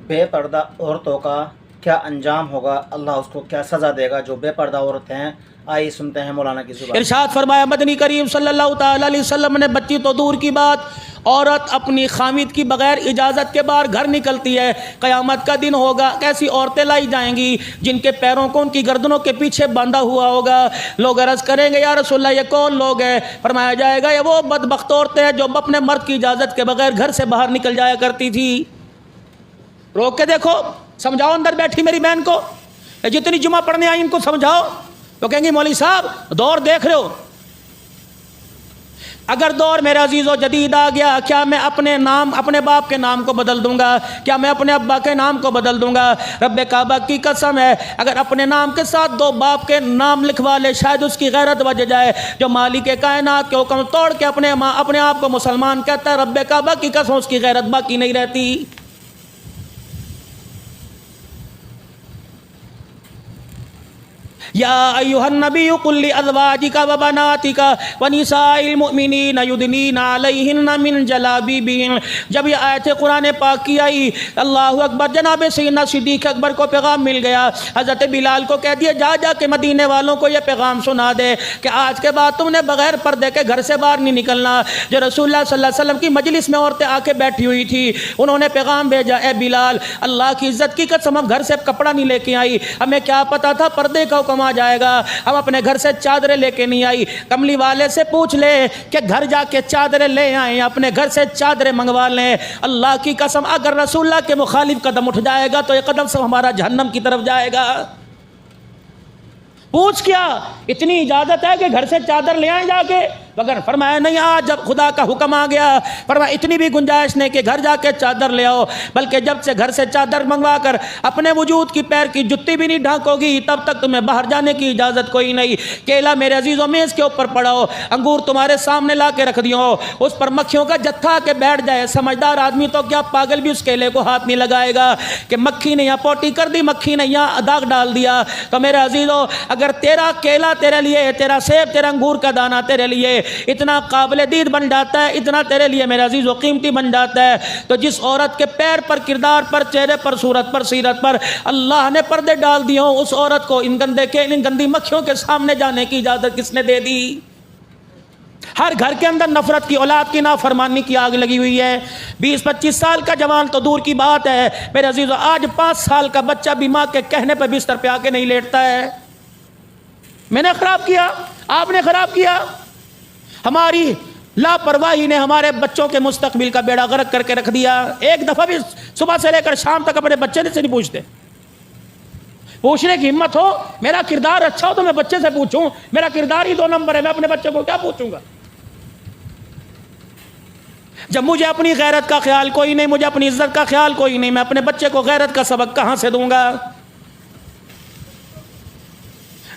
بے پردہ عورتوں کا کیا انجام ہوگا، اللہ اس کو کیا سزا دے گا جو بے پردہ عورتیں ہیں؟ آئیے سنتے ہیں مولانا کی زبان۔ ارشاد فرمایا مدنی کریم صلی اللہ تعالی علیہ وسلم نے، بچی تو دور کی بات، عورت اپنی خامد کی بغیر اجازت کے باہر گھر نکلتی ہے، قیامت کا دن ہوگا، کیسی عورتیں لائی جائیں گی جن کے پیروں کو ان کی گردنوں کے پیچھے باندھا ہوا ہوگا۔ لوگ عرض کریں گے یا رسول اللہ یہ کون لوگ ہیں؟ فرمایا جائے گا یہ وہ بدبخت عورتیں ہیں جو اپنے مرد کی اجازت کے بغیر گھر سے باہر نکل جایا کرتی تھی۔ روک کے دیکھو، سمجھاؤ اندر بیٹھی میری بہن کو، جتنی جمعہ پڑھنے آئی ان کو سمجھاؤ۔ تو کہیں گے مولوی صاحب دور دیکھ رہے ہو، اگر دور میرے عزیز و جدید آ گیا، کیا میں اپنے نام اپنے باپ کے نام کو بدل دوں گا؟ کیا میں اپنے ابا کے نام کو بدل دوں گا؟ رب کعبہ کی قسم ہے اگر اپنے نام کے ساتھ دو باپ کے نام لکھوا لے شاید اس کی غیرت بچ جائے۔ جو مالک کائنات کے حکم توڑ کے اپنے آپ کو مسلمان کہتا ہے، رب کعبہ کی قسم اس کی غیرت باقی نہیں رہتی۔ یا ایھا النبی قل لازواجک وبناتک ونساء المؤمنین یدنین علیہن من جلابیبہن۔ جب یہ آیت قرآن پاک کی آئی، اللہ اکبر، جناب سیدنا صدیق اکبر کو پیغام مل گیا۔ حضرت بلال کو کہہ دیا جا کے مدینے والوں کو یہ پیغام سنا دے کہ آج کے بعد تم نے بغیر پردے کے گھر سے باہر نہیں نکلنا۔ جو رسول اللہ صلی اللہ علیہ وسلم کی مجلس میں عورتیں آ کے بیٹھی ہوئی تھی، انہوں نے پیغام بھیجا، اے بلال اللہ کی عزت کی قسم ہم گھر سے کپڑا نہیں لے کے آئی، ہمیں کیا پتا تھا پردے کا حکم آ جائے گا، ہم اپنے گھر سے چادریں لے کے نہیں آئی۔ کملی والے سے پوچھ لے کہ گھر جا کے چادریں لے آئیں، اپنے گھر سے چادریں منگوا لیں۔ اللہ کی قسم اگر رسول اللہ کے مخالف قدم اٹھ جائے گا تو یہ قدم سے ہمارا جہنم کی طرف جائے گا۔ پوچھ کیا اتنی اجازت ہے کہ گھر سے چادر لے آئیں جا کے؟ مگر فرمایا نہیں، آج جب خدا کا حکم آ گیا فرمایا اتنی بھی گنجائش نہیں کہ گھر جا کے چادر لے آؤ، بلکہ جب سے گھر سے چادر منگوا کر اپنے وجود کی پیر کی جتی بھی نہیں ڈھانکو گی تب تک تمہیں باہر جانے کی اجازت کوئی نہیں۔ کیلا میرے عزیزوں میز کے اوپر پڑاؤ، انگور تمہارے سامنے لا کے رکھ دیو، اس پر مکھیوں کا جتھا آ کے بیٹھ جائے، سمجھدار آدمی تو کیا پاگل بھی اس کیلے کو ہاتھ نہیں لگائے گا کہ مکھی نے یہاں پوٹی کر دی، مکھی نے یہاں داغ ڈال دیا۔ تو میرے عزیزوں اگر تیرا کیلا تیرے لیے، تیرا سیب، تیرا انگور کا دانہ تیرے لیے اتنا قابل دید بن جاتا ہے، اتنا تیرے لیے میرے عزیز و قیمتی بن جاتا ہے، تو جس عورت کے پیر پر، کردار پر، چہرے پر، صورت پر، سیرت پر اللہ نے پردے ڈال دیے ہوں، اس عورت کو ان گندی مکھیوں کے سامنے جانے کی اجازت کس نے دے دی؟ ہر گھر کے اندر نفرت کی، اولاد کی نافرمانی کی آگ لگی ہوئی ہے۔ 20-25 سال کا جوان تو دور کی بات ہے میرے عزیزو، آج 5 سال کا بچہ بھی ماں کے کہنے پہ بستر پہ آ کے نہیں لیٹتا ہے۔ میں نے خراب کیا، آپ نے خراب کیا، ہماری لاپرواہی نے ہمارے بچوں کے مستقبل کا بیڑا غرق کر کے رکھ دیا۔ ایک دفعہ بھی صبح سے لے کر شام تک اپنے بچے سے نہیں پوچھتے۔ پوچھنے کی ہمت ہو، میرا کردار اچھا ہو تو میں بچے سے پوچھوں، میرا کردار ہی 2 نمبر ہے، میں اپنے بچے کو کیا پوچھوں گا؟ جب مجھے اپنی غیرت کا خیال کوئی نہیں، مجھے اپنی عزت کا خیال کوئی نہیں، میں اپنے بچے کو غیرت کا سبق کہاں سے دوں گا؟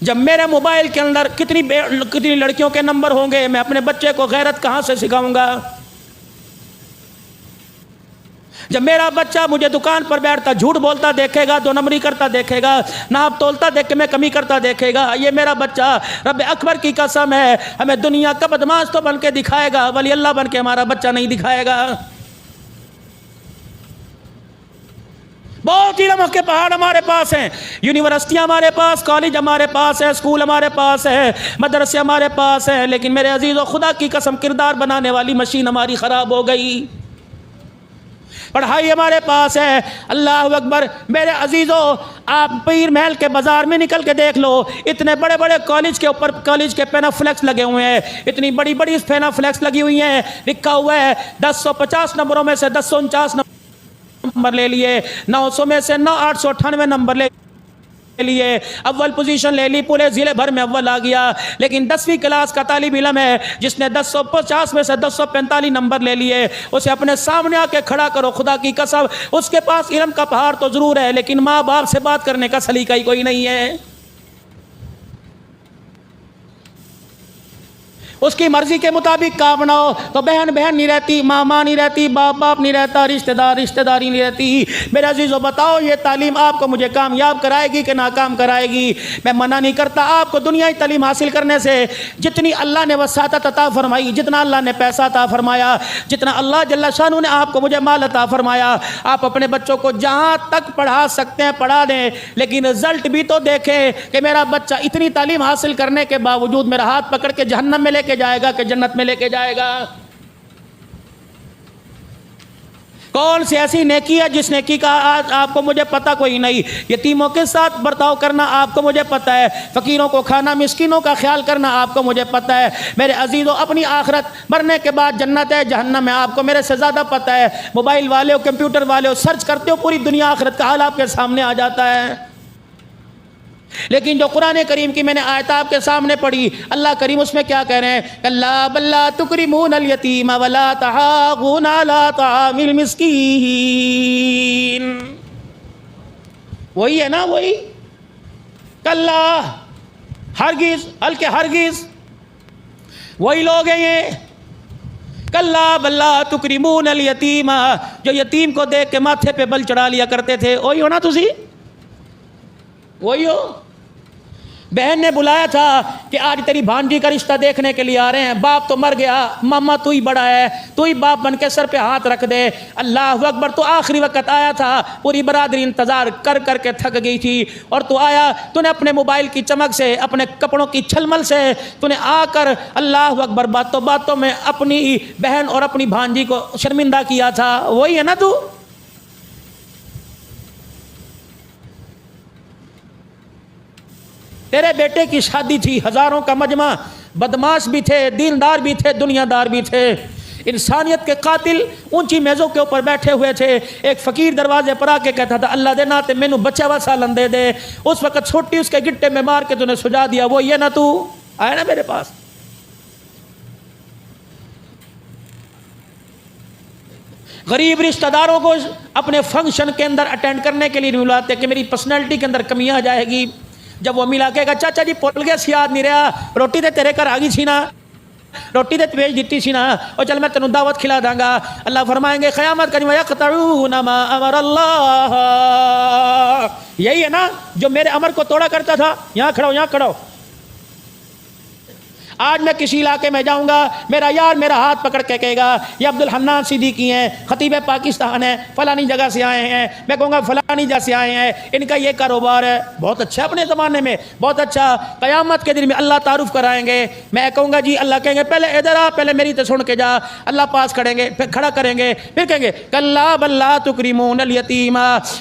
جب میرے موبائل کے اندر کتنی لڑکیوں کے نمبر ہوں گے، میں اپنے بچے کو غیرت کہاں سے سکھاؤں گا؟ جب میرا بچہ مجھے دکان پر بیٹھتا جھوٹ بولتا دیکھے گا، 2 نمبری کرتا دیکھے گا، ناپ تولتا دیکھ کے میں کمی کرتا دیکھے گا، یہ میرا بچہ رب اکبر کی قسم ہے ہمیں دنیا کا بدماش تو بن کے دکھائے گا، ولی اللہ بن کے ہمارا بچہ نہیں دکھائے گا۔ بہت علم کے پہاڑ ہمارے پاس ہیں، یونیورسٹیاں ہمارے پاس، کالج ہمارے پاس ہے، اسکول ہمارے پاس ہے، مدرسے ہمارے پاس ہیں، لیکن میرے عزیزو خدا کی قسم کردار بنانے والی مشین ہماری خراب ہو گئی۔ پڑھائی ہمارے پاس ہے، اللہ اکبر میرے عزیزو، آپ پیر محل کے بازار میں نکل کے دیکھ لو، اتنے بڑے بڑے کالج کے اوپر کالج کے پینافلیکس لگے ہوئے ہیں، اتنی بڑی بڑی پینافلیکس لگی ہوئی ہیں، لکھا ہوا ہے 1050 نمبروں میں سے 1049 نمبر لے لیے، 900 میں سے 898 نمبر لے لیے، اول پوزیشن لے لی، پورے ضلع بھر میں اول آ گیا۔ لیکن 10ویں کلاس کا طالب علم ہے جس نے 1050 میں سے 1045 نمبر لے لیے، اسے اپنے سامنے آ کے کھڑا کرو، خدا کی قسم اس کے پاس علم کا پہاڑ تو ضرور ہے لیکن ماں باپ سے بات کرنے کا سلیقہ ہی کوئی نہیں ہے۔ اس کی مرضی کے مطابق کہا بناؤ تو بہن بہن نہیں رہتی، ماں ماں نہیں رہتی، باپ باپ نہیں رہتا، رشتہ دار رشتہ داری نہیں رہتی۔ میرے عزیزو بتاؤ یہ تعلیم آپ کو مجھے کامیاب کرائے گی کہ ناکام کرائے گی؟ میں منع نہیں کرتا آپ کو دنیائی تعلیم حاصل کرنے سے، جتنی اللہ نے وسعت عطا فرمائی، جتنا اللہ نے پیسہ عطا فرمایا، جتنا اللہ جل شانہ نے آپ کو مجھے مال عطا فرمایا، آپ اپنے بچوں کو جہاں تک پڑھا سکتے ہیں پڑھا دیں، لیکن رزلٹ بھی تو دیکھیں کہ میرا بچہ اتنی تعلیم حاصل کرنے کے باوجود میرا ہاتھ پکڑ کے جہنم میں لے کے جائے گا کہ جنت میں لے کے جائے گا؟ کون سی ایسی نیکی ہے جس نیکی کا آج آپ کو مجھے پتہ کوئی نہیں؟ یتیموں کے ساتھ برتاؤ کرنا آپ کو مجھے پتہ ہے، فقیروں کو کھانا، مسکینوں کا خیال کرنا آپ کو مجھے پتہ ہے۔ میرے عزیزوں اپنی آخرت مرنے کے بعد جنت ہے جہنم ہے آپ کو میرے سے زیادہ پتہ ہے۔ موبائل والے ہو، کمپیوٹر والے ہو، سرچ کرتے ہو پوری دنیا آخرت کا حال آپ کے سامنے آ جاتا ہے۔ لیکن جو قرآن کریم کی میں نے آیت آپ کے سامنے پڑھی، اللہ کریم اس میں کیا کہہ رہے ہیں؟ کلا بل لا تکرمون الیتیم ولا تحاضون علی طعام المسکین۔ وہی ہے نا، وہی کلا، ہرگز، بلکہ ہرگز وہی لوگ ہیں یہ۔ کلا بل لا تکرمون الیتیم، جو یتیم کو دیکھ کے ماتھے پہ بل چڑھا لیا کرتے تھے، وہی ہو نا تسی؟ وہی ہو؟ بہن نے بلایا تھا کہ آج تیری بھانجی کا رشتہ دیکھنے کے لیے آ رہے ہیں، باپ تو مر گیا، ماما تو ہی بڑا ہے، تو ہی باپ بن کے سر پہ ہاتھ رکھ دے۔ اللہ اکبر، تو آخری وقت آیا تھا، پوری برادری انتظار کر کر کے تھک گئی تھی، اور تو آیا، تو نے اپنے موبائل کی چمک سے، اپنے کپڑوں کی چھلمل سے تو نے آ کر اللہ اکبر باتوں باتوں میں اپنی بہن اور اپنی بھانجی کو شرمندہ کیا تھا۔ وہی ہے نا تو؟ تیرے بیٹے کی شادی تھی، ہزاروں کا مجمع، بدماش بھی تھے، دیندار بھی تھے، دنیا دار بھی تھے، انسانیت کے قاتل اونچی میزوں کے اوپر بیٹھے ہوئے تھے۔ ایک فقیر دروازے پر آ کے کہتا تھا اللہ دے ناتے مینو بچہ وا سالن دے دے، اس وقت چھوٹی اس کے گٹے میں مار کے تو نے سجا دیا۔ وہ یہ نا تو آیا نا میرے پاس؟ غریب رشتہ داروں کو اپنے فنکشن کے اندر اٹینڈ کرنے کے لیے نہیں بلاتے کہ میری پرسنالٹی کے اندر کمی آ جائے گی۔ جب وہ ملا کے کہا چاچا جی پول گیا سی یاد نہیں رہا، روٹی تے تیرے گھر آ گئی سی نا، روٹی تے بھیج دیتی سی نا، اور چل میں تینوں دعوت کھلا داں گا۔ اللہ فرمائیں گے قیامت کا یقطعون ما امر اللہ، یہی ہے نا جو میرے امر کو توڑا کرتا تھا؟ یہاں کھڑا ہو، یہاں کھڑا ہو۔ آج میں کسی علاقے میں جاؤں گا، میرا یار میرا ہاتھ پکڑ کے کہے گا یہ عبد الحنان صدیقی ہیں، خطیب پاکستان ہیں، فلانی جگہ سے آئے ہیں، میں کہوں گا فلانی جگہ سے آئے ہیں، ان کا یہ کاروبار ہے، بہت اچھا اپنے زمانے میں، بہت اچھا۔ قیامت کے دن میں اللہ تعارف کرائیں گے، میں کہوں گا جی، اللہ کہیں گے پہلے ادھر آ، پہلے میری تو سن کے جا۔ اللہ پاس کھڑیں گے، پھر کھڑا کریں گے، پھر کہیں گے کلا بل لا تکرمون الیتیم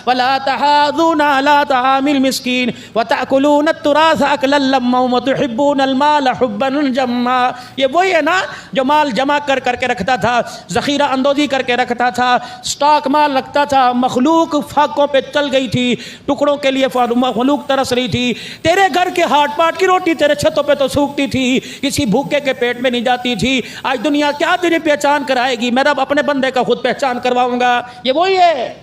ولا تحاضون علی طعام المسکین وتأکلون التراث اکلا لما وتحبون المال حبا جمع۔ یہ وہی ہے نا جو مال جمع کر کر کے رکھتا تھا، ذخیرہ اندوزی کر کے رکھتا تھا، سٹاک مال رکھتا تھا، مخلوق فاقوں پہ چل گئی تھی، ٹکڑوں کے لیے مخلوق ترس رہی تھی۔ تیرے گھر کے ہاٹ پاٹ کی روٹی تیرے چھتوں پہ تو سوکھتی تھی، کسی بھوکے کے پیٹ میں نہیں جاتی تھی۔ آج دنیا کیا تیری پہچان کرائے گی؟ میں رب اپنے بندے کا خود پہچان کرواؤں گا۔ یہ وہی ہے۔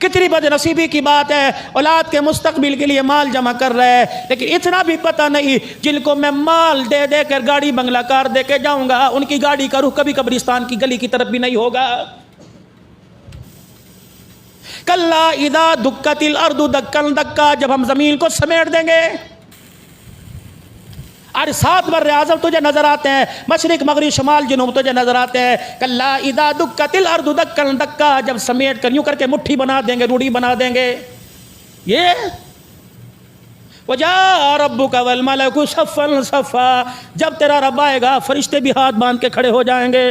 کتنی بد نصیبی کی بات ہے، اولاد کے مستقبل کے لیے مال جمع کر رہے ہیں، لیکن اتنا بھی پتہ نہیں جن کو میں مال دے دے کر گاڑی بنگلہ کار دے کے جاؤں گا، ان کی گاڑی کا رخ کبھی قبرستان کی گلی کی طرف بھی نہیں ہوگا۔ کلا اذا دکت الارض دکا دکا، جب ہم زمین کو سمیٹ دیں گے، آج 7 بر اعظم تجھے نظر آتے ہیں، مشرق مغرب شمال جنوب تجھے نظر آتے ہیں۔ کلا اذا دکت الارض دکا دکا، جب سمیٹ کر یوں کر کے مٹھی بنا دیں گے، روڑی بنا دیں گے۔ یہ وجاء ربک والملک صفا صفا، جب تیرا رب آئے گا فرشتے بھی ہاتھ باندھ کے کھڑے ہو جائیں گے۔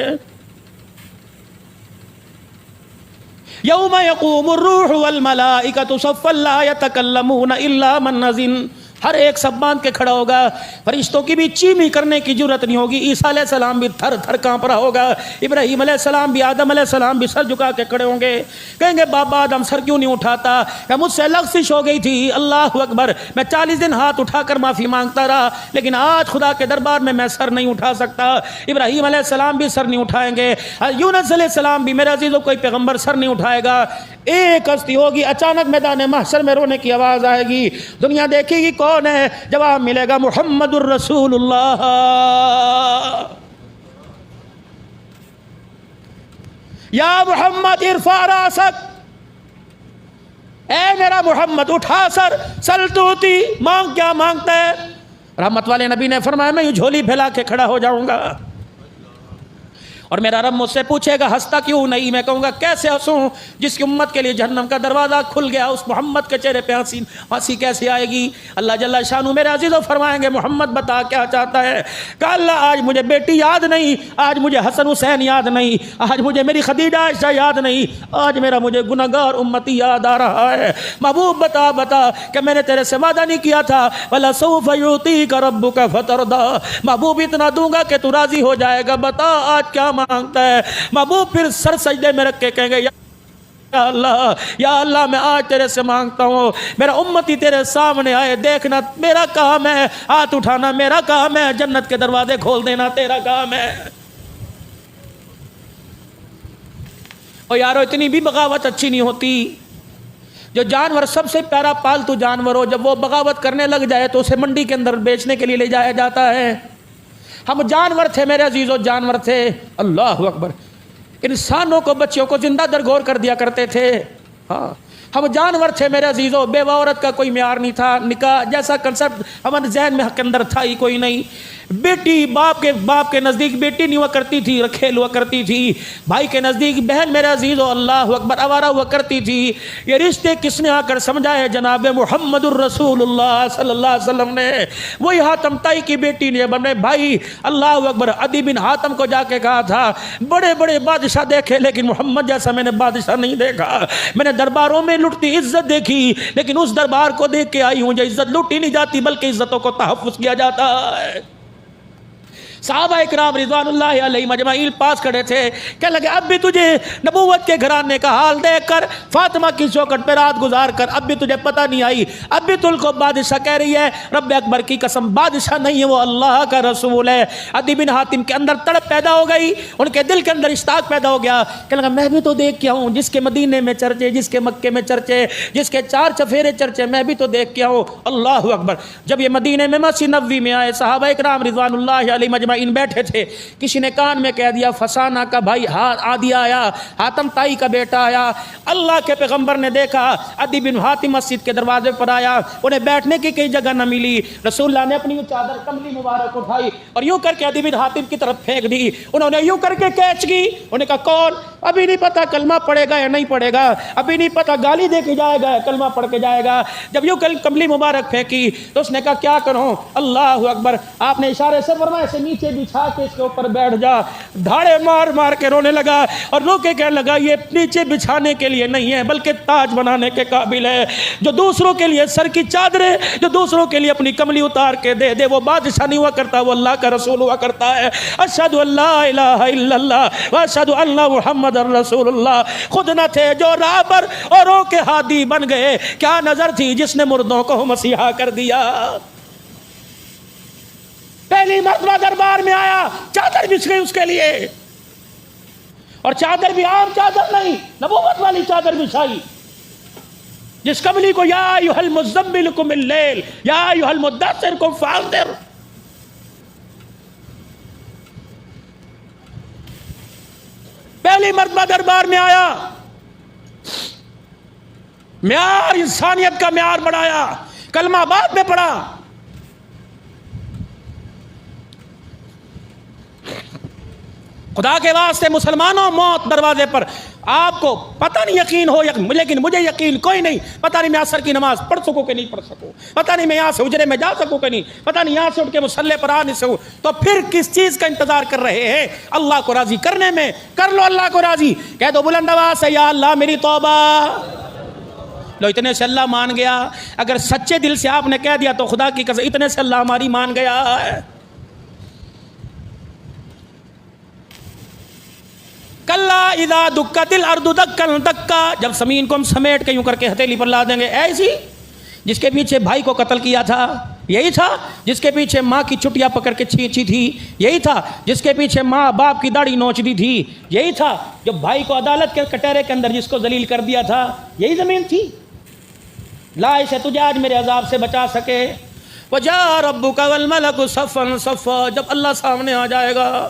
یوم یقوم الروح والملائکۃ صفا لا یتکلمون الا من اذن، ہر ایک سب باندھ کے کھڑا ہوگا، فرشتوں کی بھی چیمی کرنے کی ضرورت نہیں ہوگی۔ عیسیٰ علیہ السلام بھی تھر تھر کانپ رہا ہوگا، ابراہیم علیہ السلام بھی، آدم علیہ السلام بھی سر جھکا کے کھڑے ہوں گے، کہیں گے بابا آدم سر کیوں نہیں اٹھاتا، کہ مجھ سے لغزش ہو گئی تھی، اللہ اکبر، میں 40 دن ہاتھ اٹھا کر معافی مانگتا رہا، لیکن آج خدا کے دربار میں سر نہیں اٹھا سکتا۔ ابراہیم علیہ السلام بھی سر نہیں اٹھائیں گے، یونس علیہ السلام بھی، میرے عزیزوں کوئی پیغمبر سر نہیں اٹھائے گا۔ ایک ہستی ہوگی, اچانک میدان محشر میں رونے کی آواز آئے گی, دنیا دیکھے گی کون ہے, جواب ملے گا محمد الرسول اللہ. یا محمد ارفع راسک, اے میرا محمد اٹھا سر, سل توتی, مانگ کیا مانگتا ہے. رحمت والے نبی نے فرمایا میں یوں جھولی پھیلا کے کھڑا ہو جاؤں گا اور میرا رب مجھ سے پوچھے گا ہنستا کیوں نہیں, میں کہوں گا کیسے ہنسوں جس کی امت کے لیے جہنم کا دروازہ کھل گیا, اس محمد کے چہرے پہ ہنسی کیسے آئے گی. اللہ جل شانہ میرے عزیزوں فرمائیں گے محمد بتا کیا چاہتا ہے. کہا اللہ آج مجھے بیٹی یاد نہیں, آج مجھے حسن حسین یاد نہیں, آج مجھے میری خدیجہ عائشہ یاد نہیں, آج میرا مجھے گنہگار امتی یاد آ رہا ہے. محبوب بتا کہ میں نے تیرے سے وعدہ نہیں کیا تھا وَلَسَوْفَ يُعْطِيكَ رَبُّكَ فَتَرْضَىٰ, محبوب اتنا دوں گا کہ تو راضی ہو جائے گا, بتا آج کیا مانگتا ہے. محبوب پھر سر سجدے میں رکھ کے کہیں گے یا اللہ میں آج تیرے سے مانگتا ہوں میرا امتی تیرے سامنے آئے, دیکھنا میرا کام ہے, ہاتھ اٹھانا میرا کام ہے, جنت کے دروازے کھول دینا تیرا کام ہے. اور یارو اتنی بھی بغاوت اچھی نہیں ہوتی. جو جانور سب سے پیارا پالتو جانور ہو, جب وہ بغاوت کرنے لگ جائے تو اسے منڈی کے اندر بیچنے کے لیے لے جایا جاتا ہے. ہم جانور تھے میرے عزیزوں, جانور تھے. اللہ اکبر, انسانوں کو بچیوں کو زندہ درگور کر دیا کرتے تھے. ہاں ہم جانور تھے میرے عزیزوں, بیوہ عورت کا کوئی معیار نہیں تھا, نکاح جیسا کنسپٹ ہمارے ذہن میں حق کے اندر تھا ہی کوئی نہیں. بیٹی باپ کے نزدیک بیٹی نہیں ہوا کرتی تھی, رکھیل ہوا کرتی تھی. بھائی کے نزدیک بہن میرے عزیزوں اللہ اکبر آوارہ ہوا کرتی تھی. یہ رشتے کس نے آ کر سمجھائے؟ جناب محمد الرسول اللہ صلی اللہ علیہ وسلم نے. وہی حاتم تائی کی بیٹی نے اپنے بھائی اللہ اکبر عدی بن حاتم کو جا کے کہا تھا بڑے بڑے بادشاہ دیکھے لیکن محمد جیسا میں نے بادشاہ نہیں دیکھا. میں نے درباروں میں لٹتی عزت دیکھی لیکن اس دربار کو دیکھ کے آئی ہوں جو عزت لوٹی نہیں جاتی بلکہ عزتوں کو تحفظ کیا جاتا ہے. صحابہ اکرام رضوان اللہ علیہ مجمعین پاس کھڑے تھے, کہنے لگے اب بھی تجھے نبوت کے گھرانے کا حال دیکھ کر, فاطمہ کی چوکھٹ پہ رات گزار کر اب بھی تجھے پتہ نہیں آئی, اب بھی تل کو بادشاہ کہہ رہی ہے. رب اکبر کی قسم بادشاہ نہیں ہے, وہ اللہ کا رسول ہے. عدی بن حاتم کے اندر تڑپ پیدا ہو گئی, ان کے دل کے اندر اشتاق پیدا ہو گیا. کہنے لگا میں بھی تو دیکھ کے آؤں, جس کے مدینے میں چرچے, جس کے مکے میں چرچے, جس کے 4 چفیرے چرچے, میں بھی تو دیکھ کے آؤں. اللہ اکبر. جب یہ مدینے میں مسجد نبوی میں آئے, صحابہ اکرام رضوان اللہ علیہ مجمعین بیٹھے تھے, کسی نے کان میں کہہ دیا فسانہ کا بھائی عادی آیا, حاتم تائی کا بیٹا آیا. اللہ کے پیغمبر نے دیکھا عدی بن حاتم مسجد کے دروازے پر آیا, انہیں بیٹھنے کی کئی جگہ نہ ملی. رسول اللہ نے اپنی چادر کملی مبارک اٹھائی اور یوں کر کے عدی بن حاتم کی طرف پھینک دی. انہوں نے یوں کر کے کیچ کی, انہوں نے کہا کون؟ ابھی نہیں پتا کلمہ پڑھے گا یا نہیں پڑھے گا, ابھی نہیں پتا گالی دے کے جائے گا کلمہ پڑھ کے جائے گا. جب یوں کملی مبارک پھینکی تو اس نے کہا کیا کروں؟ اللہ اکبر. آپ نے اشارے سے فرمایا اسے نیچے بچھا کے اس کے اوپر بیٹھ جا. دھاڑے مار مار کے رونے لگا اور رو کے کہنے لگا یہ نیچے بچھانے کے لیے نہیں ہے بلکہ تاج بنانے کے قابل ہے. جو دوسروں کے لیے سر کی چادریں, جو دوسروں کے لیے اپنی کملی اتار کے دے دے, وہ بادشاہ نہیں ہوا کرتا, وہ اللہ کا رسول ہوا کرتا ہے. اشہد ان لا الہ الا اللہ واشہد ان محمد رسول اللہ. خود نہ تھے جو راہ پر اوروں کے ہادی بن گئے, کیا نظر تھی جس نے مردوں کو مسیحا کر دیا. پہلی مرتبہ دربار میں آیا, چادر بچھ گئی اس کے لیے, اور چادر بھی عام چادر نہیں, نبوت والی چادر بچھائی. جس کملی کو یا ایھا المزمل قم اللیل یا ایھا المدثر قم فانذر. پہلی مرتبہ دربار میں آیا, معیار انسانیت کا معیار بڑھایا, کلمہ بعد میں پڑھا. خدا کے واسطے مسلمانوں, موت دروازے پر. آپ کو پتہ نہیں یقین ہو لیکن مجھے یقین کوئی نہیں. پتہ نہیں میں عصر کی نماز پڑھ سکوں کہ نہیں پڑھ سکوں, پتہ نہیں میں یہاں سے حجرے میں جا سکوں کہ نہیں, پتہ نہیں یہاں سے اٹھ کے مصلی پر آ نہیں سکوں. تو پھر کس چیز کا انتظار کر رہے ہیں؟ اللہ کو راضی کرنے میں. کر لو اللہ کو راضی, کہہ دو بلند آواز سے یا اللہ میری توبہ. لو اتنے سے اللہ مان گیا. اگر سچے دل سے آپ نے کہہ دیا تو خدا کی قسم اتنے سے اللہ ہماری مان گیا ہے. کلا اذا دکت الارض دکا دکا, جب زمین کو ہم سمیٹ کے یوں کر کے ہتھیلی پر لا دیں گے, ایسی جس کے پیچھے بھائی کو قتل کیا تھا, یہی تھا جس کے پیچھے ماں کی چٹیا پکڑ کے چھینچی تھی، یہی تھا جس کے پیچھے ماں باپ کی داڑھی نوچ دی تھی، یہی تھا جو بھائی کو عدالت کے کٹہرے کے اندر جس کو ذلیل کر دیا تھا، یہی زمین تھی۔ لا اسے تجھے آج میرے عذاب سے بچا سکے۔ وَجَاءَ رَبُّكَ وَالْمَلَكُ صَفًّا صَفًّا، جب اللہ سامنے آ جائے گا،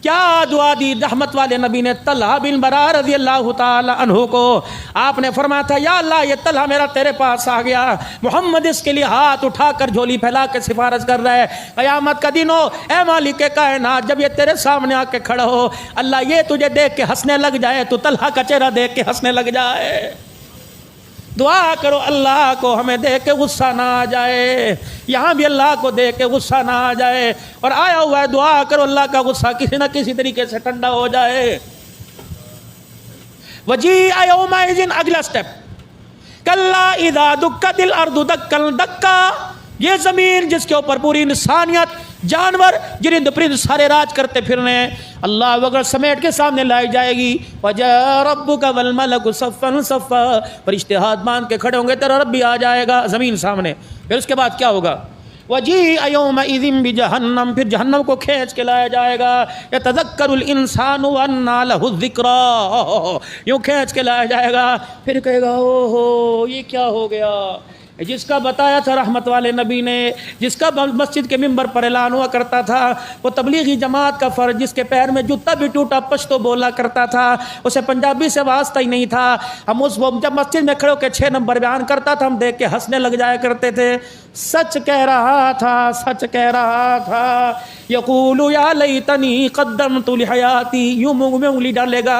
کیا دعا دی رحمت والے نبی نے طلحہ بن برا رضی اللہ تعالی عنہ کو؟ آپ نے فرمایا تھا یا اللہ یہ طلحہ میرا تیرے پاس آ گیا، محمد اس کے لیے ہاتھ اٹھا کر جھولی پھیلا کے سفارش کر رہا ہے، قیامت کا دن ہو اے مالک کائنات، جب یہ تیرے سامنے آ کے کھڑا ہو، اللہ یہ تجھے دیکھ کے ہنسنے لگ جائے، تو طلحہ کا چہرہ دیکھ کے ہنسنے لگ جائے۔ دعا کرو اللہ کو ہمیں دیکھ کے غصہ نہ آ جائے، یہاں بھی اللہ کو دیکھ کے غصہ نہ آ جائے، اور آیا ہوا ہے دعا کرو اللہ کا غصہ کسی نہ کسی طریقے سے ٹھنڈا ہو جائے۔ وجیء یومئذ، اگلا سٹیپ، کلا اذا دکت الارض دکا دکا، یہ زمین جس کے اوپر پوری انسانیت، جانور، جرند پرند سارے راج کرتے پھرنے ہیں، اللہ اگر سمیٹ کے سامنے لائی جائے گی۔ وَجَاءَ رَبُّكَ وَالْمَلَكُ صَفًّا صَفًّا، فرشتے ہاتھ باندھ کے کھڑے ہوں گے، تیرا رب بھی آ جائے گا زمین سامنے۔ پھر اس کے بعد کیا ہوگا؟ وَجِيءَ يَوْمَئِذٍ بِجَهَنَّمَ، پھر جہنم کو کھینچ کے لایا جائے گا۔ يَتَذَكَّرُ الْإِنسَانُ وَأَنَّىٰ لَهُ الذِّكْرَىٰ، یوں کھینچ کے لایا جائے گا، پھر کہے گا او ہو یہ کیا ہو گیا، جس کا بتایا تھا رحمت والے نبی نے، جس کا مسجد کے ممبر پر اعلان ہوا کرتا تھا، وہ تبلیغی جماعت کا فرد جس کے پیر میں جوتا بھی ٹوٹا پشتو بولا کرتا تھا، اسے پنجابی سے واسطہ ہی نہیں تھا، ہم اس وہ جب مسجد میں کھڑے ہو کے 6 نمبر بیان کرتا تھا، ہم دیکھ کے ہنسنے لگ جایا کرتے تھے۔ سچ کہہ رہا تھا، سچ کہہ رہا تھا، یقول یا لیتنی قدمت لحیاتی، یوں منہ میں انگلی ڈالے گا،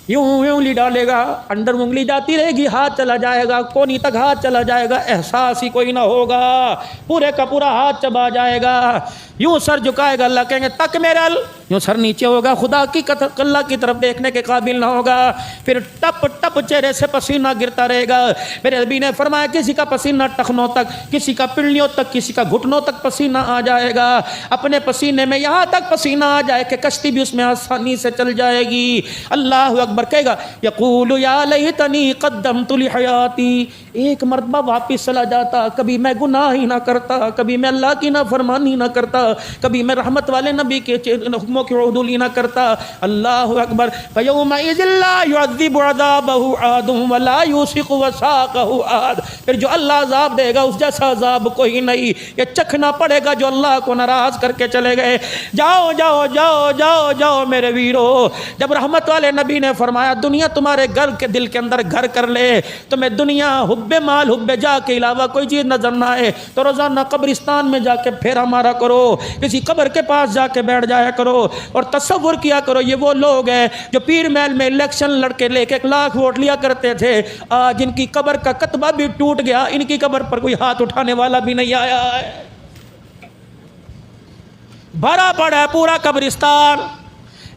یوں انگلی ڈالے گا، اندر انگلی جاتی رہے گی، ہاتھ چلا جائے گا، کونی تک ہاتھ چلا جائے گا، احساس ہی کوئی نہ ہوگا، پورے کا پورا ہاتھ چبا جائے گا، یوں سر جھکائے گا، اللہ کہیں گے تک میرے ال، یوں سر نیچے ہوگا، خدا کی اللہ کی طرف دیکھنے کے قابل نہ ہوگا، پھر ٹپ ٹپ چہرے سے پسینہ گرتا رہے گا۔ میرے نبی نے فرمایا کسی کا پسینہ ٹخنوں تک، کسی کا پنڈلیوں تک، کسی کا گھٹنوں تک پسینہ آ جائے گا، اپنے پسینے میں یہاں تک پسینہ آ جائے کہ کشتی بھی اس میں آسانی سے چل جائے گی۔ اللہ اکبر کہے گا، یقول یا لیتنی قدمت لحیاتی، ایک مرتبہ واپس چلا جاتا، کبھی میں گناہ ہی نہ کرتا، کبھی میں اللہ کی نافرمانی نہ کرتا، کبھی میں رحمت والے نبی کے حکموں کی عدولی نہ کرتا۔ اللہ اکبر، فَيَوْمَئِذٍ لَا يُعَذِّبُ عَذَابَهُ أَحَدٌ وَلَا يُوثِقُ وَثَاقَهُ أَحَدٌ، پھر جو اللہ عذاب دے گا اس جیسا عذاب کوئی نہیں، یہ چکھنا پڑے گا جو اللہ کو ناراض کر کے چلے گئے۔ جاؤ جاؤ جاؤ جاؤ جاؤ میرے ویرو، جب رحمت والے نبی نے فرمایا دنیا تمہارے گھر کے دل کے اندر گھر کر لے، تمہیں دنیا حب مال حب جا کے علاوہ کوئی چیز نظر نہ آئے، تو روزانہ قبرستان میں جا کے پھیرا مارا کرو، کسی قبر کے پاس جا کے بیٹھ جایا کرو، اور تصور کیا کرو یہ وہ لوگ ہیں جو پیر محل میں الیکشن لڑ کے لے کے 1 لاکھ ووٹ لیا کرتے تھے، آج ان کی قبر کا کتبہ بھی ٹوٹ گیا، ان کی قبر پر کوئی ہاتھ اٹھانے والا بھی نہیں آیا ہے، بھرا پڑا ہے پورا قبرستان۔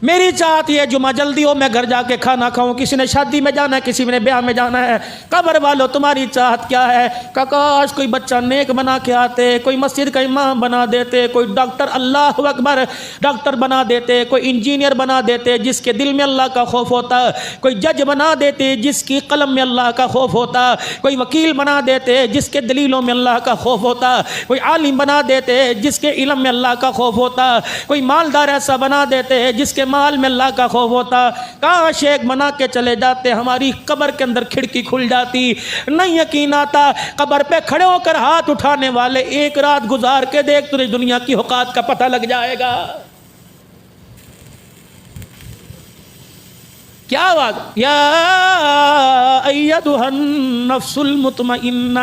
میری چاہت یہ جمعہ جلدی ہو، میں گھر جا کے کھانا کھاؤں، کسی نے شادی میں جانا ہے، کسی نے بیاہ میں جانا ہے، قبر والو تمہاری چاہت کیا ہے؟ کاش کوئی بچہ نیک بنا کے آتے، کوئی مسجد کا امام بنا دیتے، کوئی ڈاکٹر، اللہ اکبر، ڈاکٹر بنا دیتے، کوئی انجینئر بنا دیتے جس کے دل میں اللہ کا خوف ہوتا، کوئی جج بنا دیتے جس کی قلم میں اللہ کا خوف ہوتا، کوئی وکیل بنا دیتے جس کے دلیلوں میں اللہ کا خوف ہوتا، کوئی عالم بنا دیتے جس کے علم میں اللہ کا خوف ہوتا، کوئی مالدار ایسا بنا دیتے جس کے مال میں اللہ کا خوف ہوتا۔ کاش ایک بنا کے چلے جاتے، ہماری قبر کے اندر کھڑکی کھل جاتی، نہیں یقین آتا، قبر پہ کھڑے ہو کر ہاتھ اٹھانے والے ایک رات گزار کے دیکھ تجھے دنیا کی اوقات کا پتہ لگ جائے گا۔ کیا بات، یا ایتھا النفس المطمئنہ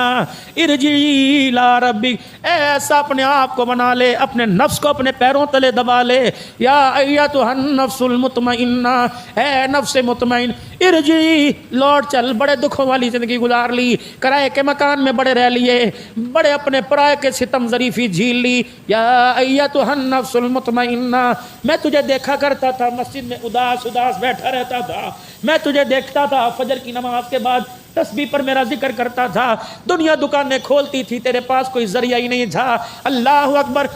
ارجعی الی ربک، ایسا اپنے آپ کو بنا لے، اپنے نفس کو اپنے پیروں تلے دبا لے، یا ایتھا النفس المطمئنہ، اے نفس مطمئن، ارجعی، لوٹ چل، بڑے دکھوں والی زندگی گزار لی، کرائے کے مکان میں بڑے رہ لیے، بڑے اپنے پرائے کے ستم ظریفی جھیل لی، یا ایتھا النفس المطمئنہ، میں تجھے دیکھا کرتا تھا مسجد میں اداس اداس بیٹھا رہتا تھا، میں تجھے دیکھتا تھا فجر کی نماز کے بعد تسبیح پر میرا ذکر کرتا تھا، دنیا دکانیں کھولتی تھی، تیرے پاس کوئی ذریعہ ہی نہیں تھا، اللہ اکبر،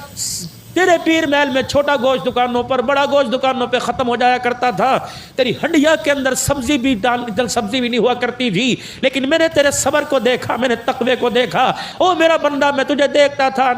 تیرے پیر محل میں چھوٹا گوشت دکانوں پر بڑا گوشت دکانوں پہ ختم ہو جایا کرتا تھا، تیری ہنڈیا کے اندر سبزی بھی نہیں ہوا کرتی تھی، لیکن میں نے تیرے صبر کو دیکھا، میں نے تقوی کو دیکھا۔ او میرا بندہ، میں تجھے دیکھتا تھا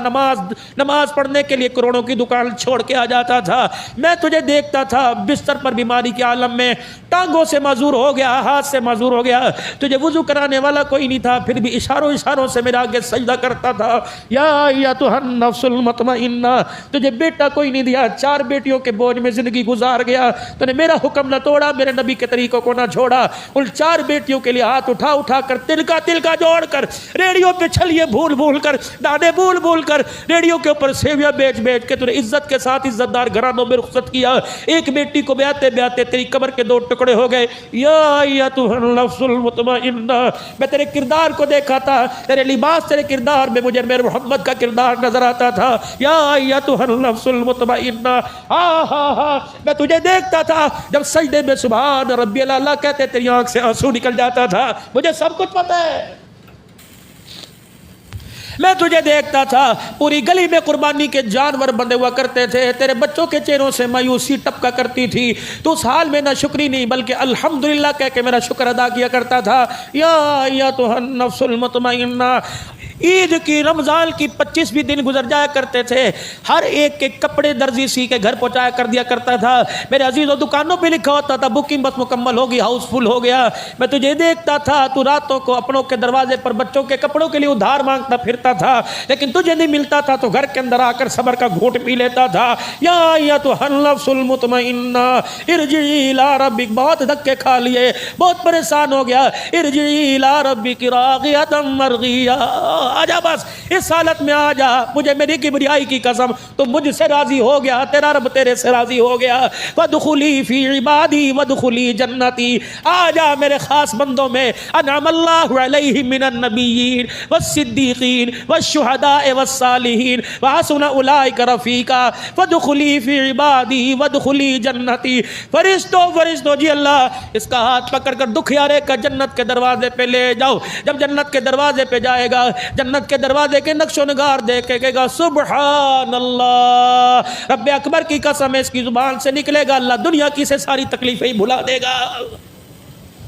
نماز پڑھنے کے لیے کروڑوں کی دکان چھوڑ کے آ جاتا تھا، میں تجھے دیکھتا تھا بستر پر بیماری کے عالم میں، ٹانگوں سے معذور ہو گیا، ہاتھ سے معذور ہو گیا، تجھے وضو کرانے والا کوئی نہیں تھا، پھر بھی اشاروں سے میرے آگے سجدہ کرتا تھا۔ یا ایتھا النفس المطمئنہ، تجھے بیٹا کوئی نہیں دیا، 4 بیٹیوں کے بوجھ میں زندگی گزار گیا، تو نے میرا حکم نہ توڑا، میرے نبی کے طریقوں کو نہ چھوڑا، ان 4 بیٹیوں کے لیے ہاتھ اٹھا کر تلکا جوڑ کر ریڑیوں پہ چھلیے بھول کر دانے بھول کر ریڑیوں کے اوپر سیویاں بیچ کے تو نے عزت کے ساتھ عزت دار گھرانوں میں رخصت کیا۔ ایک بیٹی کو بیاتے تیری قبر کے 2 ٹکڑے ہو گئے۔ یا ایتھا النفس المطمئنہ، میں تیرے کردار کو دیکھا تھا، تیرے لباس، تیرے کردار میں مجھے میرے محمد کا کردار نظر آتا تھا۔ یا ایتھا النفس المطمئنہ، ہاں میں تجھے دیکھتا تھا جب سجدے میں سبحان ربی اللہ کہتے تیری آنکھ سے آنسو نکل جاتا تھا، مجھے سب کچھ پتہ ہے۔ میں تجھے دیکھتا تھا، پوری گلی میں قربانی کے جانور بندے ہوا کرتے تھے، تیرے بچوں کے چہروں سے مایوسی ٹپکا کرتی تھی، تو اس حال میں نہ شکری نہیں بلکہ الحمدللہ کہہ کے میرا شکر ادا کیا کرتا تھا۔ یا ایتھا النفس المطمئنہ، عید کی رمضان کی 25 دن گزر جایا کرتے تھے، ہر ایک کے کپڑے درزی سی کے گھر پہنچایا کر دیا کرتا تھا، میرے عزیزوں دکانوں پہ لکھا ہوتا تھا بکنگ بس مکمل ہوگی، ہاؤس فل ہو گیا۔ میں تجھے دیکھتا تھا، تو راتوں کو اپنوں کے دروازے پر بچوں کے کپڑوں کے لیے ادھار مانگتا پھرتا تھا، لیکن تجھے نہیں ملتا تھا تو گھر کے اندر آ کر صبر کا گھونٹ پی لیتا تھا۔ یا ایتھا النفس المطمئنہ ارجعی الی ربک، بہت دھکے کھا لیے، بہت پریشان ہو گیا، ارجعی الی ربک راغیۃ مرضیہ، آجا بس اس حالت میں آجا، مجھے میری کبریائی کی قسم تو مجھ سے راضی ہو گیا، تیرا رب تیرے سے راضی ہو گیا۔ وادخلی فی عبادی وادخلی جنتی، آجا میرے خاص بندوں میں، انعم اللہ علیہم من النبیین والصدیقین والشہداء والصالحین وحسن اولئک رفیقا، وادخلی فی عبادی وادخلی جنتی۔ فرشتوں جی اللہ اس کا ہاتھ پکڑ کر دکھیارے کا جنت کے دروازے پہ لے جاؤ، جب جنت کے دروازے پہ جائے گا، جنت کے دروازے کے نقش و نگار دیکھے گا، سبحان اللہ، رب اکبر کی قسم اس کی زبان سے نکلے گا، اللہ دنیا کی سے ساری تکلیفیں ہی بھلا دے گا۔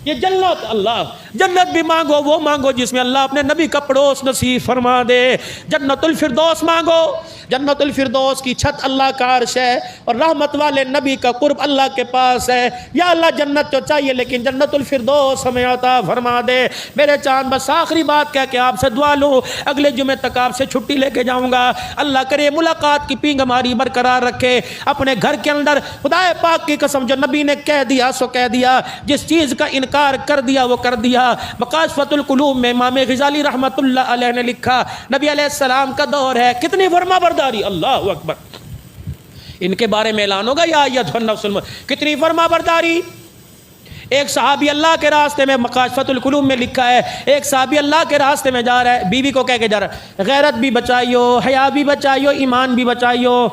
یہ جنت، اللہ جنت بھی مانگو، وہ مانگو جس میں اللہ اپنے نبی کا پڑوس نصیب فرما دے۔ جنت الفردوس مانگو، جنت الفردوس کی چھت اللہ کا عرش ہے اور رحمت والے نبی کا قرب اللہ کے پاس ہے۔ یا اللہ جنت تو چاہیے لیکن جنت الفردوس ہمیں عطا فرما دے۔ میرے چاند بس آخری بات کہہ کے آپ سے دعا لوں، اگلے جمعے تک آپ سے چھٹی لے کے جاؤں گا، اللہ کرے ملاقات کی پینگ ہماری برقرار رکھے اپنے گھر کے اندر۔ خدا پاک کی قسم جو نبی نے کہہ دیا سو کہہ دیا، جس چیز کا انکار کر دیا وہ کر دیا۔ مکاشفۃ القلوب میں امام غزالی رحمۃ اللہ علیہ نے لکھا، نبی علیہ السلام کا دور ہے، کتنی فرما برداری، اللہ اکبر، ان کے بارے میں اعلان ہوگا، یا ایھا النفس کتنی فرما برداری۔ ایک صحابی اللہ کے راستے میں، مکاشفۃ القلوب میں لکھا ہے، ایک صحابی اللہ کے راستے میں جا رہا ہے، بیوی کو کہہ کے جا رہا ہے غیرت بھی بچائیو، حیا بھی بچائیو، ایمان بھی بچائیو،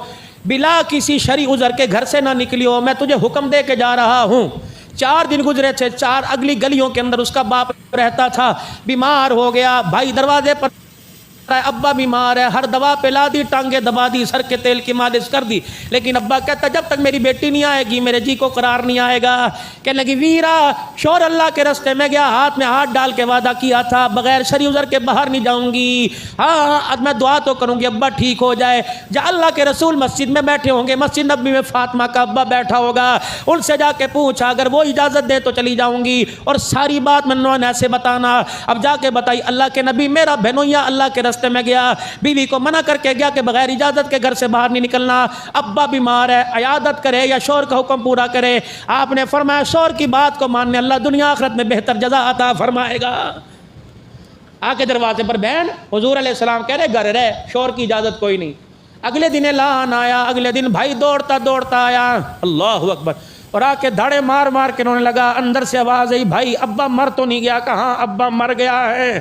بلا کسی شرعی عذر کے گھر سے نہ نکلیو، میں تجھے حکم دے کے جا رہا ہوں۔ 4 دن گزرے تھے، 4 اگلی گلیوں کے اندر اس کا باپ رہتا تھا، بیمار ہو گیا، بھائی دروازے پر ابا بیمار ہے، ہر دوا پلا دی، ٹانگیں دبا دی، سر کے تیل کی مالش کر دی، لیکن ابا کہتا جب تک میری بیٹی نہیں آئے گی میرے جی کو قرار نہیں آئے گا۔ کہنے لگی ویرا شور اللہ کے راستے میں گیا، ہاتھ میں ہاتھ ڈال کے وعدہ کیا تھا بغیر شرعی عذر کے باہر نہیں جاؤں گی، ہاں میں دعا تو کروں گی ابا ٹھیک ہو جائے۔ جب اللہ کے رسول مسجد میں بیٹھے ہوں گے، مسجد نبی میں فاطمہ کا ابا بیٹھا ہوگا، ان سے جا کے پوچھا اگر وہ اجازت دے تو چلی جاؤں گی، اور ساری بات میں نوان ایسے بتانا۔ اب جا کے بتائی اللہ کے نبی میرا بہنویا اللہ کے راستے میں گیا، بیوی کو منع کر کے گیا کہ بغیر اجازت کے گھر سے باہر نہیں نکلنا، ابا بیمار ہے، عیادت کرے یا شور کا حکم پورا کرے۔ آپ نے فرمایا شور کی بات کو ماننے اللہ دنیا آخرت میں بہتر جزا عطا فرمائے گا۔ آ کے دروازے پر بہن حضور علیہ السلام کہہ رہے گھر رہے، شور کی اجازت کوئی نہیں۔ اگلے دن اعلان آیا، اگلے دن بھائی دوڑتا آیا، اللہ اکبر، اور آ کے دھاڑے مار مار کے رونے لگا۔ اندر سے آواز آئی بھائی ابا مر تو نہیں گیا؟ کہاں ابا مر گیا ہے۔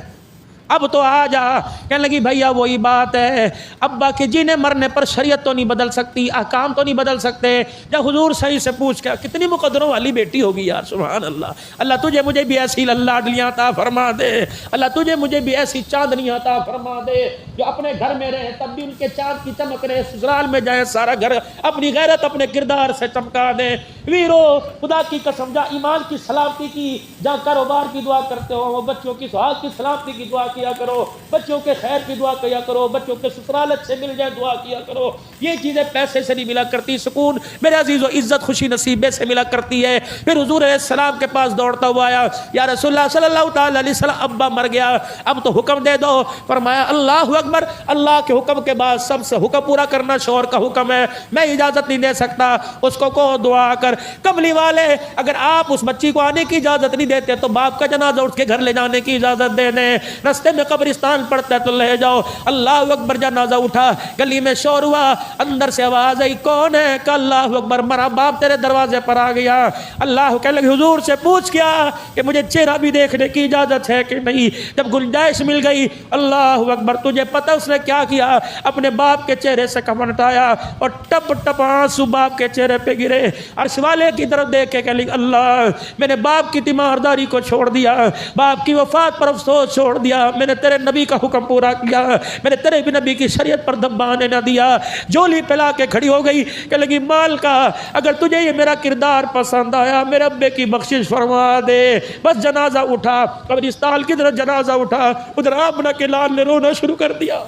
اب تو آ جا. کہنے لگی بھیا وہی بات ہے, ابا کے جینے مرنے پر شریعت تو نہیں بدل سکتی, احکام تو نہیں بدل سکتے. جب حضور صحیح سے پوچھ کے, کتنی مقدروں والی بیٹی ہوگی یار, سبحان اللہ. اللہ تجھے مجھے بھی ایسی لاڈلیاں عطا فرما دے, اللہ تجھے مجھے بھی ایسی چاندنیاں عطا فرما دے جو اپنے گھر میں رہے تب بھی ان کے چاند کی چمک رہے, سسرال میں جائیں سارا گھر اپنی غیرت اپنے کردار سے چمکا دے. ویرو خدا کی قسم, جا ایمان کی سلامتی کی, جا کاروبار کی دعا کرتے ہو, بچوں کی سہاگ کی سلامتی کی دعا کیا کرو, بچوں کے خیر کی دعا کیا کرو, بچوں کے سسرال اچھے مل جائے دعا کیا کرو. یہ چیزیں پیسے سے نہیں ملا کرتی, سکون میرے عزیزو عزت خوشی نصیبے سے ملا کرتی ہے. پھر حضور علیہ السلام کے پاس دوڑتا ہوا آیا, یا رسول اللہ صلی اللہ تعالی علیہ وسلم ابا مر گیا, اب تو حکم دے دو. فرمایا اللہ اکبر, اللہ کے حکم کے بعد سب سے حکم پورا کرنا شوہر کا حکم ہے, میں اجازت نہیں دے سکتا. اس کو دعا کر. کملی والے, اگر آپ اس بچی کو آنے کی اجازت نہیں دیتے تو باپ کا جنازہ اٹھ کے گھر لے جانے کی اجازت دے دیں. رستے میں قبرستان پڑتا ہے تو لے جاؤ. اللہ اکبر, جنازہ اٹھا, گلی میں شور ہوا, اندر سے آواز آئی کون ہے؟ کہ اللہ اکبر, مرا باپ تیرے دروازے پر آ گیا. اللہ کہنے لگے حضور سے پوچھ کیا کہ مجھے چہرہ بھی دیکھنے کی اجازت ہے کہ نہیں. جب گنجائش مل گئی, اللہ اکبر, تجھے پتہ اس نے کیا کیا؟ اپنے باپ کے چہرے سے کفن ہٹایا اور ٹپ ٹپ آنسو باپ کے چہرے پہ گرے. عرش والے کی طرف دیکھ کے کہنے لگے اللہ, میں نے باپ کی تیمارداری کو چھوڑ دیا, باپ کی وفات پر افسوس چھوڑ دیا, میں نے تیرے نبی کا حکم پورا کیا, میں نے تیرے بھی نبی کی شریعت پر دم آنے نہ دیا. جولی پھیلا کے کھڑی ہو گئی, کہنے لگی مال کا, اگر تجھے یہ میرا کردار پسند آیا میرے ابے کی بخشش فرما دے. بس جنازہ اٹھا, قبرستان کی طرف جنازہ اٹھا, ادھر آمنہ کے لال نے رونا شروع کر دیا.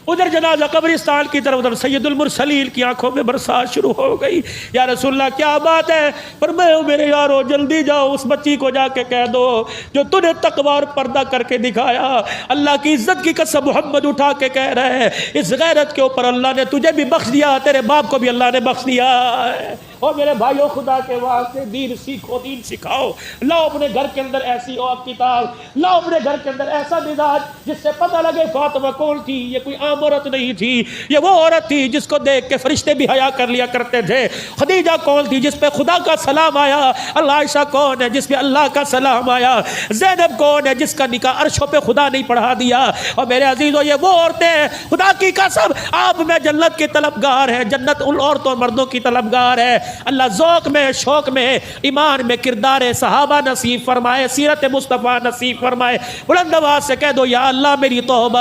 ادھر جنازہ قبرستان کی طرف, ادھر سید المرسلین کی آنکھوں میں برسات شروع ہو گئی. یا رسول اللہ کیا بات ہے؟ فرمایا میرے یارو جلدی جاؤ, اس بچی کو جا کے کہہ دو جو تو نے تقوی اور پردہ کر کے دکھایا, اللہ کی عزت کی قسم محمد اٹھا کے کہہ رہے ہیں اس غیرت کے اوپر اللہ نے تجھے بھی بخش دیا, تیرے باپ کو بھی اللہ نے بخش دیا. اور میرے بھائیوں, خدا کے واسطے دین سیکھو, دین سکھاؤ. لاؤ اپنے گھر کے اندر ایسی اور کتاب, لاؤ اپنے گھر کے اندر ایسا مزاج جس سے پتہ لگے فاطمہ کون تھی. یہ کوئی عام عورت نہیں تھی, یہ وہ عورت تھی جس کو دیکھ کے فرشتے بھی حیا کر لیا کرتے تھے. خدیجہ کون تھی جس پہ خدا کا سلام آیا؟ عائشہ کون ہے جس پہ اللہ کا سلام آیا؟ زینب کون ہے جس کا نکاح عرشوں پہ خدا نہیں پڑھا دیا؟ اور میرے عزیزو, یہ وہ عورتیں ہیں خدا کی قسم آپ میں جنت کے طلبگار ہیں, جنت ان عورتوں اور مردوں کی طلبگار ہے. اللہ ذوق میں, شوق میں, ایمان میں کردار صحابہ نصیب فرمائے, سیرت مصطفیٰ نصیب فرمائے. بلند آواز سے کہہ دو یا اللہ میری توبہ.